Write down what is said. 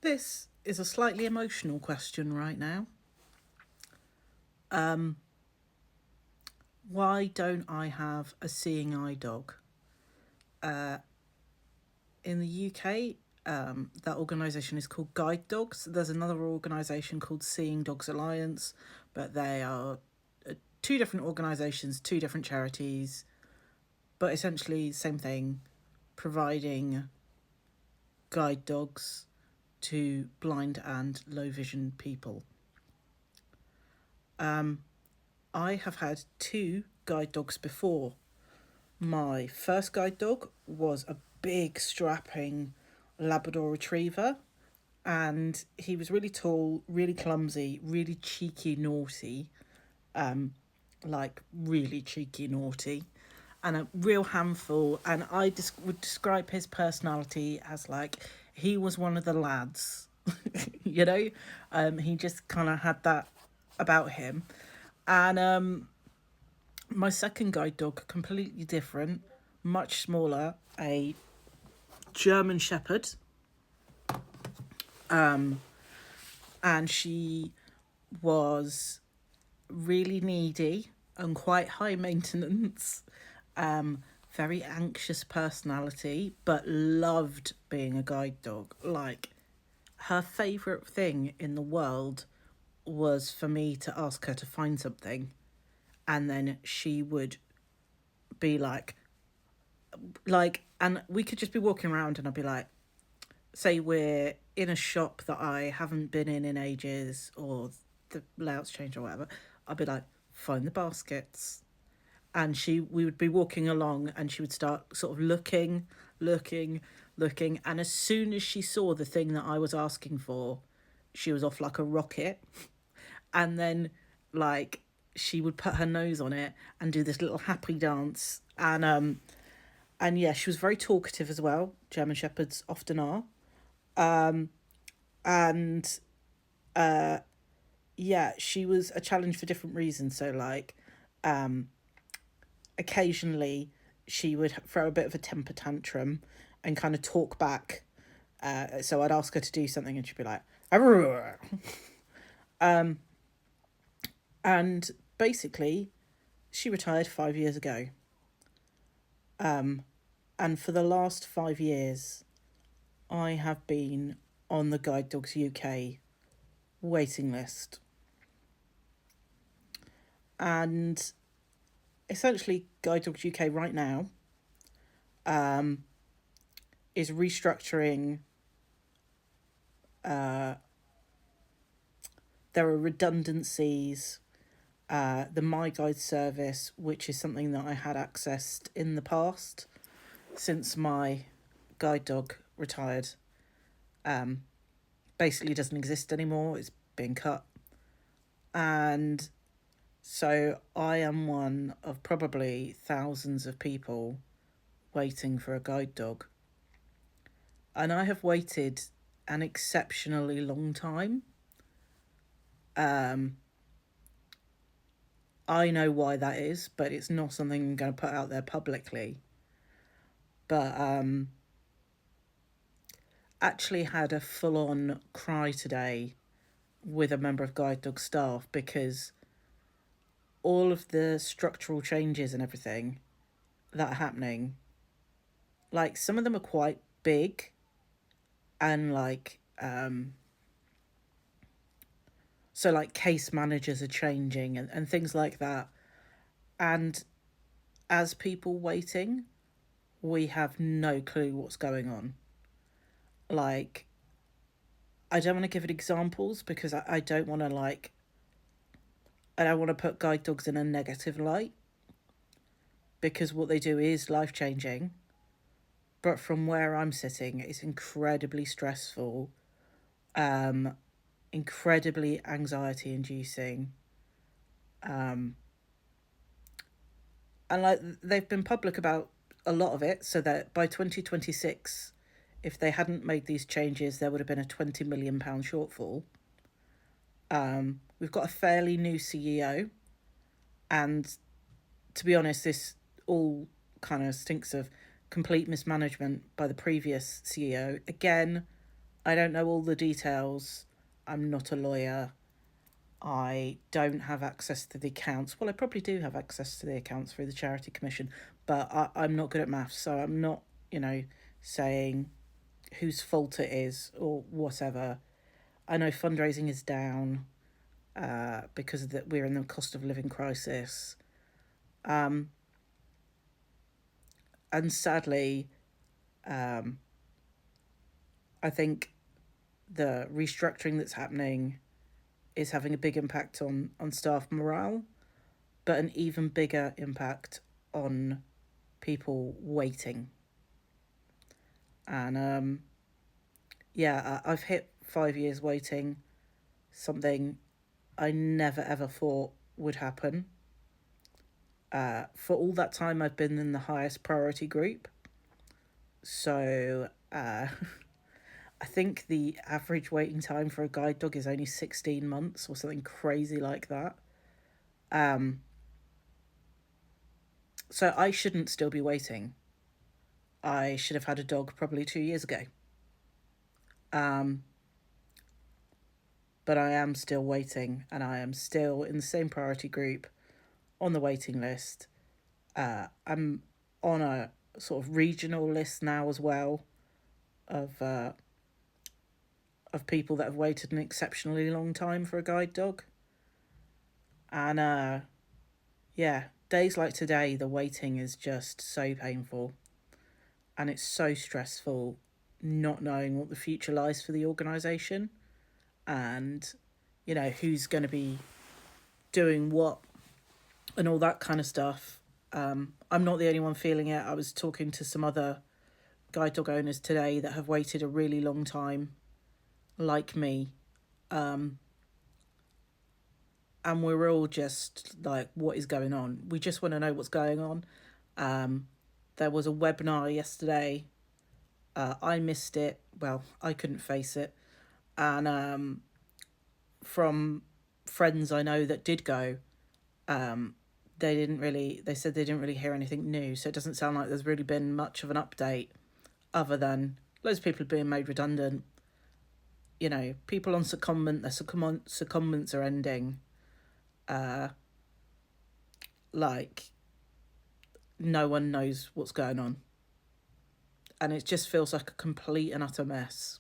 This is a slightly emotional question right now. Um, why don't I have a seeing eye dog? Uh, in the UK, that organisation is called Guide Dogs. There's another organisation called Seeing Dogs Alliance, but they are two different organisations, two different charities, but essentially same thing, providing guide dogs to blind and low vision people. I have had two guide dogs before. My first guide dog was a big, strapping Labrador retriever, and he was really tall, really clumsy, really cheeky, naughty, like really cheeky, naughty, and a real handful. And would describe his personality as like he was one of the lads, you know? He just kind of had that about him. And my second guide dog, completely different, much smaller, a German Shepherd, and she was really needy and quite high maintenance. Very anxious personality, but loved being a guide dog. Like, her favourite thing in the world was for me to ask her to find something, and then she would be and we could just be walking around, and I'd be like, say we're in a shop that I haven't been in ages, or the layout's changed or whatever. I'd be like, find the baskets, and we would be walking along, and she would start sort of looking, and as soon as she saw the thing that I was asking for, she was off like a rocket, and then like she would put her nose on it and do this little happy dance, and yeah, she was very talkative as well. German shepherds often are. And yeah, she was a challenge for different reasons. So like occasionally she would throw a bit of a temper tantrum and kind of talk back. So I'd ask her to do something, and she'd be like, "Arrgh." And basically she retired 5 years ago. And for the last 5 years, I have been on the Guide Dogs UK waiting list. And essentially, Guide Dogs UK right now is restructuring. There are redundancies. The My Guide service, which is something that I had accessed in the past since my guide dog retired, basically doesn't exist anymore. It's been cut. And so I am one of probably thousands of people waiting for a guide dog. And I have waited an exceptionally long time. I know why that is, but it's not something I'm going to put out there publicly. But actually had a full on cry today with a member of Guide Dog staff because all of the structural changes and everything that are happening, like some of them are quite big, and so like case managers are changing, and things like that. And as people waiting, we have no clue what's going on. Like, I don't want to give it examples because I don't want to I don't want to put guide dogs in a negative light, because what they do is life changing. But from where I'm sitting, it's incredibly stressful, incredibly anxiety inducing. And like they've been public about a lot of it, so that by 2026, if they hadn't made these changes, there would have been a £20 million shortfall. We've got a fairly new CEO, and to be honest, this all kind of stinks of complete mismanagement by the previous CEO. Again, I don't know all the details. I'm not a lawyer. I don't have access to the accounts. Well, I probably do have access to the accounts through the Charity Commission, but I'm not good at maths, so I'm not, saying whose fault it is or whatever. I know fundraising is down because we're in the cost of living crisis. And sadly, um, I think the restructuring that's happening is having a big impact on staff morale, but an even bigger impact on people waiting. And I've hit 5 years waiting, something I never ever thought would happen. For all that time, I've been in the highest priority group. So I think the average waiting time for a guide dog is only 16 months or something crazy like that. So I shouldn't still be waiting. I should have had a dog probably 2 years ago. But I am still waiting, and I am still in the same priority group on the waiting list. I'm on a sort of regional list now as well of people that have waited an exceptionally long time for a guide dog. And days like today, the waiting is just so painful, and it's so stressful not knowing what the future lies for the organisation, and who's going to be doing what and all that kind of stuff. I'm not the only one feeling it. I was talking to some other guide dog owners today that have waited a really long time, like me. And we're all just like, what is going on? We just want to know what's going on. There was a webinar yesterday. I missed it. Well, I couldn't face it. And from friends I know that did go, they said they didn't really hear anything new. So it doesn't sound like there's really been much of an update other than loads of people being made redundant. People on secondment, their secondments are ending. Like, no one knows what's going on. And it just feels like a complete and utter mess.